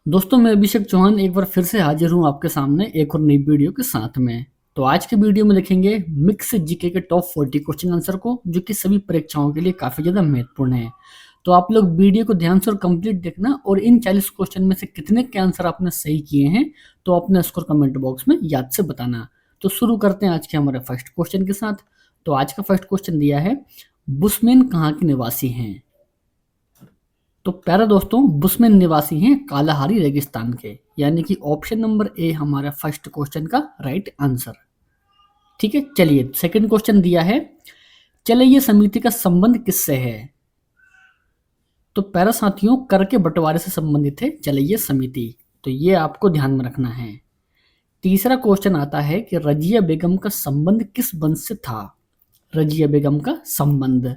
दोस्तों मैं अभिषेक चौहान एक बार फिर से हाजिर हूँ आपके सामने एक और नई वीडियो के साथ में। तो आज की वीडियो में देखेंगे मिक्स जीके के टॉप 40 क्वेश्चन आंसर को, जो कि सभी परीक्षाओं के लिए काफ़ी ज़्यादा महत्वपूर्ण है। तो आप लोग वीडियो को ध्यान से और कंप्लीट देखना, और इन 40 क्वेश्चन में से कितने के आंसर आपने सही किए हैं तो अपने स्कोर कमेंट बॉक्स में याद से बताना। तो शुरू करते हैं आज के हमारे फर्स्ट क्वेश्चन के साथ। तो आज का फर्स्ट क्वेश्चन दिया है, बुशमैन कहाँ के निवासी हैं? तो प्यारे दोस्तों, बुशमैन निवासी हैं कालाहारी रेगिस्तान के, यानी कि ऑप्शन नंबर ए हमारा फर्स्ट क्वेश्चन का राइट आंसर। ठीक है, चलिए सेकंड क्वेश्चन दिया है, चलिए समिति का संबंध किससे है? तो प्यारे साथियों, कर के बंटवारे से संबंधित है चलिए समिति, तो ये आपको ध्यान में रखना है। तीसरा क्वेश्चन आता है कि रजिया बेगम का संबंध किस वंश से था? रजिया बेगम का संबंध,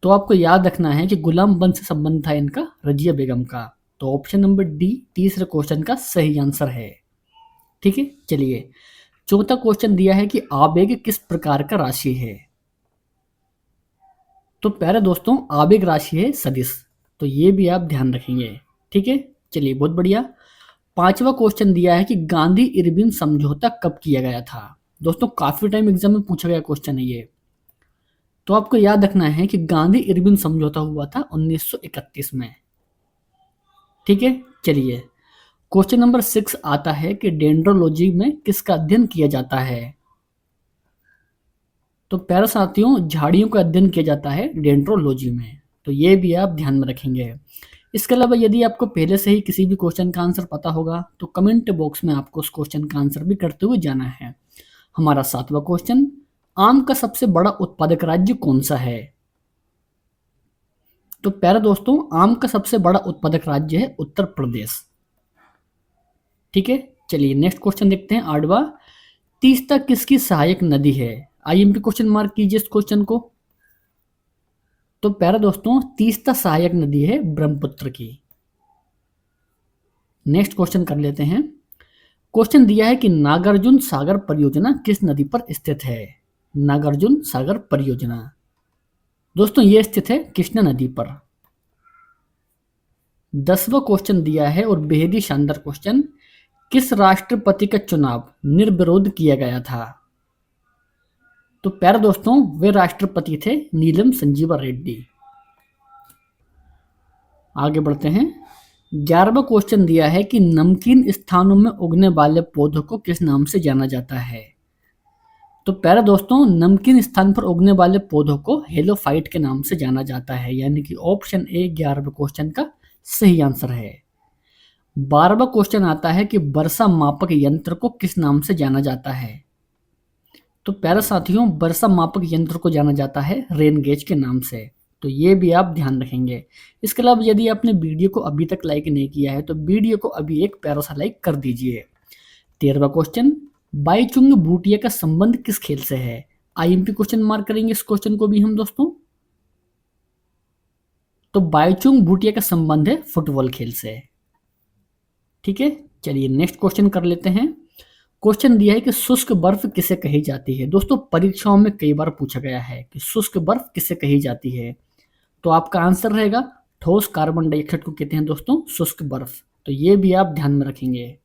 तो आपको याद रखना है कि गुलाम वंश से संबंध था इनका, रजिया बेगम का। तो ऑप्शन नंबर डी तीसरे क्वेश्चन का सही आंसर है। ठीक है, चलिए चौथा क्वेश्चन दिया है कि आवेग किस प्रकार का राशि है? तो प्यारे दोस्तों, आवेग राशि है सदिश, तो ये भी आप ध्यान रखेंगे। ठीक है, चलिए बहुत बढ़िया। पांचवा क्वेश्चन दिया है कि गांधी इरविन समझौता कब किया गया था? दोस्तों काफी टाइम एग्जाम में पूछा गया क्वेश्चन है ये, तो आपको याद रखना है कि गांधी इरविन समझौता हुआ था 1931 में। ठीक है, चलिए क्वेश्चन नंबर 6 आता है कि डेंड्रोलॉजी में किसका अध्ययन किया जाता है? तो प्यारे साथियों, झाड़ियों का अध्ययन किया जाता है डेंड्रोलॉजी में, तो ये भी आप ध्यान में रखेंगे। इसके अलावा यदि आपको पहले से ही किसी भी क्वेश्चन का आंसर पता होगा तो कमेंट बॉक्स में आपको उस क्वेश्चन का आंसर भी करते हुए जाना है। हमारा सातवां क्वेश्चन, आम का सबसे बड़ा उत्पादक राज्य कौन सा है? तो प्यारे दोस्तों, आम का सबसे बड़ा उत्पादक राज्य है उत्तर प्रदेश। ठीक है, चलिए नेक्स्ट क्वेश्चन देखते हैं, आठवां, तीस्ता किसकी सहायक नदी है? आईएमपी क्वेश्चन मार्क कीजिए इस क्वेश्चन को। तो प्यारे दोस्तों, तीस्ता सहायक नदी है ब्रह्मपुत्र की। नेक्स्ट क्वेश्चन कर लेते हैं। क्वेश्चन दिया है कि नागार्जुन सागर परियोजना किस नदी पर स्थित है? नागार्जुन सागर परियोजना, दोस्तों ये स्थित है कृष्णा नदी पर। 10वां क्वेश्चन दिया है और बेहद ही शानदार क्वेश्चन, किस राष्ट्रपति का चुनाव निर्विरोध किया गया था? तो प्यारे दोस्तों, वे राष्ट्रपति थे नीलम संजीवा रेड्डी। आगे बढ़ते हैं। 11वां क्वेश्चन दिया है कि नमकीन स्थानों में उगने वाले पौधों को किस नाम से जाना जाता है? तो प्यारे दोस्तों, नमकीन स्थान पर उगने वाले पौधों को हेलोफाइट के नाम से जाना जाता है, यानी कि ऑप्शन ए 11वें क्वेश्चन का सही आंसर है। 12वां क्वेश्चन आता है कि वर्षा मापक यंत्र को किस नाम से जाना जाता है? तो प्यारे साथियों, वर्षा मापक यंत्र को जाना जाता है रेन गेज के नाम से, तो ये भी आप ध्यान रखेंगे। इसके अलावा यदि आपने वीडियो को अभी तक लाइक नहीं किया है तो वीडियो को अभी एक प्यारा सा लाइक कर दीजिए। 13वां क्वेश्चन, बाईचुंग भूटिया का संबंध किस खेल से है? आईएमपी क्वेश्चन मार्क करेंगे इस क्वेश्चन को भी हम दोस्तों। तो बाईचुंग भूटिया का संबंध है फुटबॉल खेल से। ठीक है, चलिए नेक्स्ट क्वेश्चन कर लेते हैं। क्वेश्चन दिया है कि शुष्क बर्फ किसे कही जाती है? दोस्तों परीक्षाओं में कई बार पूछा गया है कि शुष्क बर्फ किसे कही जाती है, तो आपका आंसर रहेगा ठोस कार्बन डाइऑक्साइड को कहते हैं दोस्तों शुष्क बर्फ, तो ये भी आप ध्यान में रखेंगे।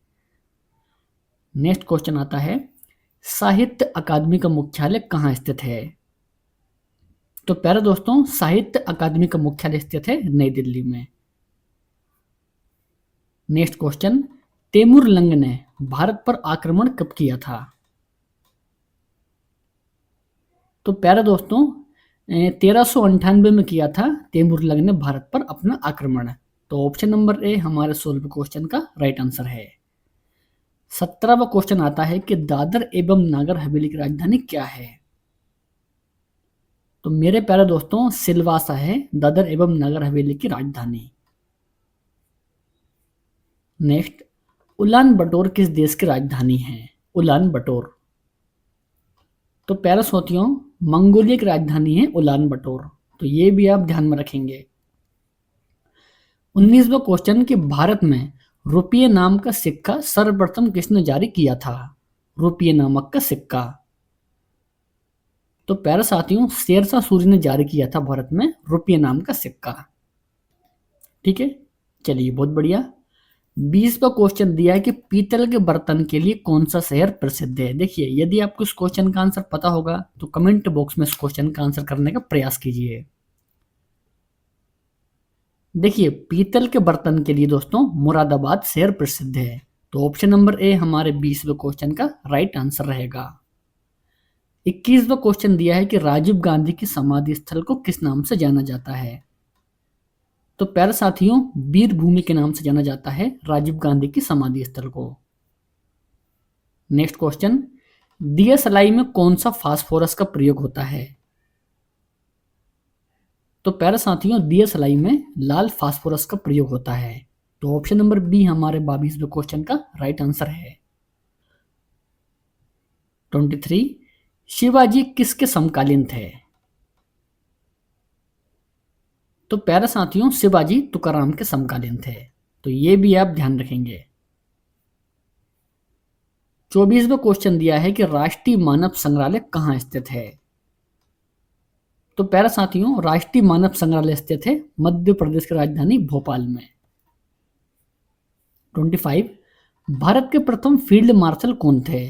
नेक्स्ट क्वेश्चन आता है, साहित्य अकादमी का मुख्यालय कहाँ स्थित है? तो प्यारे दोस्तों, साहित्य अकादमी का मुख्यालय स्थित है नई दिल्ली में। नेक्स्ट क्वेश्चन, तैमूर लंग ने भारत पर आक्रमण कब किया था? तो प्यारे दोस्तों, 1398 में किया था तैमूर लंग ने भारत पर अपना आक्रमण, तो ऑप्शन नंबर ए हमारे 16वें क्वेश्चन का राइट आंसर है। 17वां क्वेश्चन आता है कि दादर एवं नागर हवेली की राजधानी क्या है? तो मेरे प्यारे दोस्तों, सिलवासा है दादर एवं नागर हवेली की राजधानी। नेक्स्ट, उलान बटोर किस देश की राजधानी है? उलान बटोर, तो प्यारे साथियों, मंगोलिया की राजधानी है उलान बटोर, तो ये भी आप ध्यान में रखेंगे। 19वां क्वेश्चन कि भारत में रुपये नाम का सिक्का सर्वप्रथम किसने जारी किया था? रुपये नामक का सिक्का, तो प्यारे साथियों, शेरशाह सूरी ने जारी किया था भारत में रुपये नाम का सिक्का। ठीक है, चलिए बहुत बढ़िया। 20वां क्वेश्चन दिया है कि पीतल के बर्तन के लिए कौन सा शहर प्रसिद्ध है। देखिए, यदि आपको इस क्वेश्चन का आंसर पता होगा तो कमेंट बॉक्स में इस क्वेश्चन का आंसर करने का प्रयास कीजिए। देखिए, पीतल के बर्तन के लिए दोस्तों मुरादाबाद शहर प्रसिद्ध है। तो ऑप्शन नंबर ए हमारे 20वें क्वेश्चन का राइट आंसर रहेगा। 21वां क्वेश्चन दिया है कि राजीव गांधी की समाधि स्थल को किस नाम से जाना जाता है। तो प्यारे साथियों, वीर भूमि के नाम से जाना जाता है राजीव गांधी की समाधि स्थल को। नेक्स्ट क्वेश्चन, दिया सलाई में कौन सा फास्फोरस का प्रयोग होता है। तो प्यारे साथियों, दिया सलाई में लाल फास्फोरस का प्रयोग होता है। तो ऑप्शन नंबर बी हमारे 22वें क्वेश्चन का राइट आंसर है। 23, शिवाजी किसके समकालीन थे। तो प्यारे साथियों, शिवाजी तुकाराम के समकालीन थे। तो ये भी आप ध्यान रखेंगे। 24वां क्वेश्चन दिया है कि राष्ट्रीय मानव संग्रहालय कहाँ स्थित है। तो प्यारे साथियों, राष्ट्रीय मानव संग्रहालय स्थित है मध्य प्रदेश की राजधानी भोपाल में। 25, भारत के प्रथम फील्ड मार्शल कौन थे।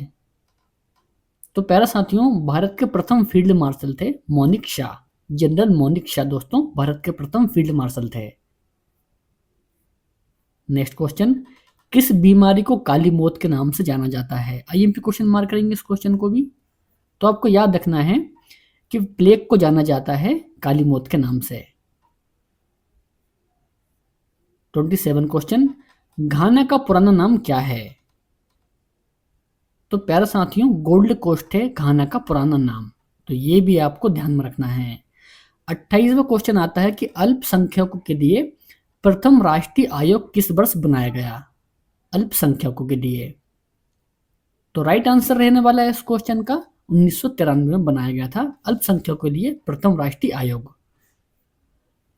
तो प्यारे साथियों, भारत के प्रथम फील्ड मार्शल थे Manekshaw. General Manekshaw दोस्तों भारत के प्रथम फील्ड मार्शल थे। नेक्स्ट क्वेश्चन, किस बीमारी को काली मौत के नाम से जाना जाता है। आईएमपी क्वेश्चन मार्क करेंगे इस क्वेश्चन को भी। तो आपको याद रखना है कि प्लेग को जाना जाता है काली मौत के नाम से। 27 क्वेश्चन, घाना का पुराना नाम क्या है। तो प्यारे साथियों, गोल्ड कोस्ट है घाना का पुराना नाम। तो ये भी आपको ध्यान में रखना है। 28वां क्वेश्चन आता है कि अल्पसंख्यकों के लिए प्रथम राष्ट्रीय आयोग किस वर्ष बनाया गया। अल्पसंख्यकों के लिए। तो राइट आंसर रहने वाला है इस क्वेश्चन का 1993 में बनाया गया था अल्पसंख्यकों के लिए प्रथम राष्ट्रीय आयोग।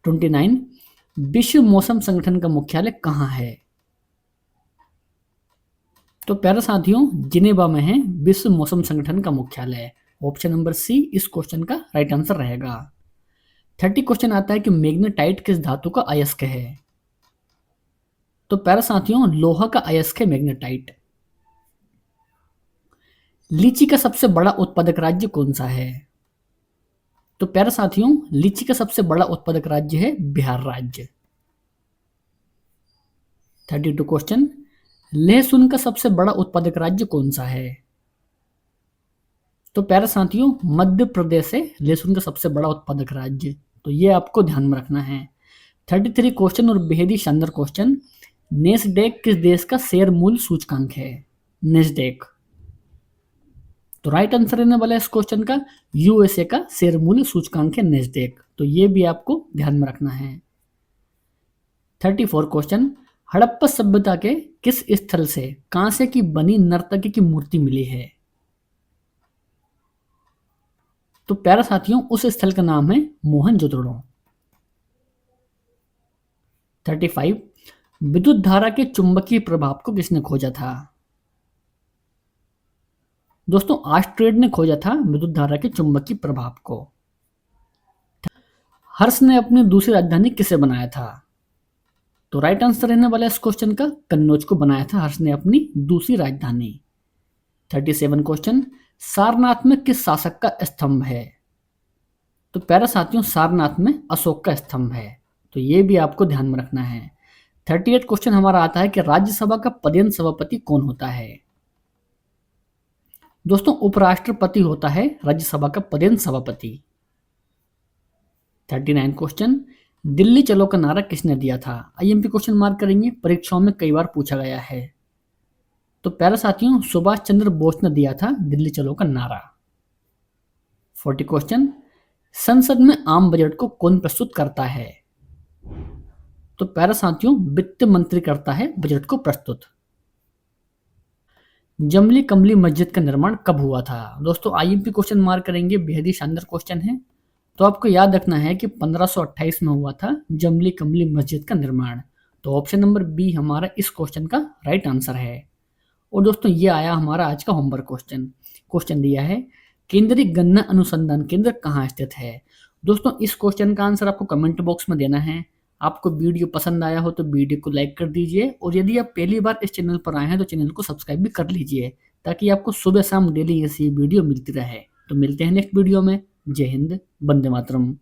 29, विश्व मौसम संगठन का मुख्यालय कहाँ है। तो प्यारे साथियों, जिनेवा में है विश्व मौसम संगठन का मुख्यालय। ऑप्शन नंबर सी इस क्वेश्चन का राइट आंसर रहेगा। 30 क्वेश्चन आता है कि मैग्नेटाइट किस धातु का अयस्क है। तो प्यारे साथियों, लोहा का अयस्क है मैग्नेटाइट। लीची का सबसे बड़ा उत्पादक राज्य कौन सा है। तो प्यारे साथियों, लीची का सबसे बड़ा उत्पादक राज्य है बिहार राज्य। 32 क्वेश्चन, लहसुन का सबसे बड़ा उत्पादक राज्य कौन सा है। तो प्यारे साथियों, मध्य प्रदेश है लहसुन का सबसे बड़ा उत्पादक राज्य। तो ये आपको ध्यान में रखना है। 33 क्वेश्चन और बेहद ही शानदार क्वेश्चन, नेस्डेक किस देश का शेयर मूल्य सूचकांक है। नेस्डेक। तो राइट आंसर रहने वाला है इस क्वेश्चन का यूएसए का शेयर मूल्य सूचकांक है नेस्डेक। तो ये भी आपको ध्यान में रखना है। 34 क्वेश्चन, हड़प्पा सभ्यता के किस स्थल से कांसे की बनी नर्तकी की मूर्ति मिली है। तो प्यारे साथियों, उस स्थल का नाम है मोहनजोदड़ो। 35, विद्युत धारा के चुंबकीय प्रभाव को किसने खोजा था। दोस्तों, आर्मस्ट्रांग ने खोजा था विद्युत धारा के चुंबकीय प्रभाव को। हर्ष ने अपनी दूसरी राजधानी किसे बनाया था। तो राइट आंसर रहने वाला इस क्वेश्चन का कन्नौज को बनाया था हर्ष ने अपनी दूसरी राजधानी। 37 क्वेश्चन, सारनाथ में किस शासक का स्तंभ है। तो प्यारे साथियों, सारनाथ में अशोक का स्तंभ है। तो ये भी आपको ध्यान में रखना है। 38 क्वेश्चन हमारा आता है कि राज्यसभा का पदेन सभापति कौन होता है। दोस्तों, उपराष्ट्रपति होता है राज्यसभा का पदेन सभापति। 39 क्वेश्चन, दिल्ली चलो का नारा किसने दिया था। आईएमपी क्वेश्चन मार्क करेंगे, परीक्षाओं में कई बार पूछा गया है। तो प्यारे साथियों, सुभाष चंद्र बोस ने दिया था दिल्ली चलो का नारा। 40 क्वेश्चन, संसद में आम बजट को कौन प्रस्तुत करता है। तो प्यारे साथियों, वित्त मंत्री करता है बजट को प्रस्तुत। जमली कमली मस्जिद का निर्माण कब हुआ था। दोस्तों, आईएमपी क्वेश्चन मार्क करेंगे, बेहद ही शानदार क्वेश्चन है। तो आपको याद रखना है कि 1528 में हुआ था जमली कमली मस्जिद का निर्माण। तो ऑप्शन नंबर बी हमारा इस क्वेश्चन का राइट आंसर है। और दोस्तों, ये आया हमारा आज का होमवर्क क्वेश्चन। क्वेश्चन दिया है, केंद्रीय गन्ना अनुसंधान केंद्र कहाँ स्थित है। दोस्तों, इस क्वेश्चन का आंसर आपको कमेंट बॉक्स में देना है। आपको वीडियो पसंद आया हो तो वीडियो को लाइक कर दीजिए, और यदि आप पहली बार इस चैनल पर आए हैं तो चैनल को सब्सक्राइब भी कर लीजिए, ताकि आपको सुबह शाम डेली ऐसी वीडियो मिलती रहे। तो मिलते हैं नेक्स्ट वीडियो में। जय हिंद, वंदे मातरम।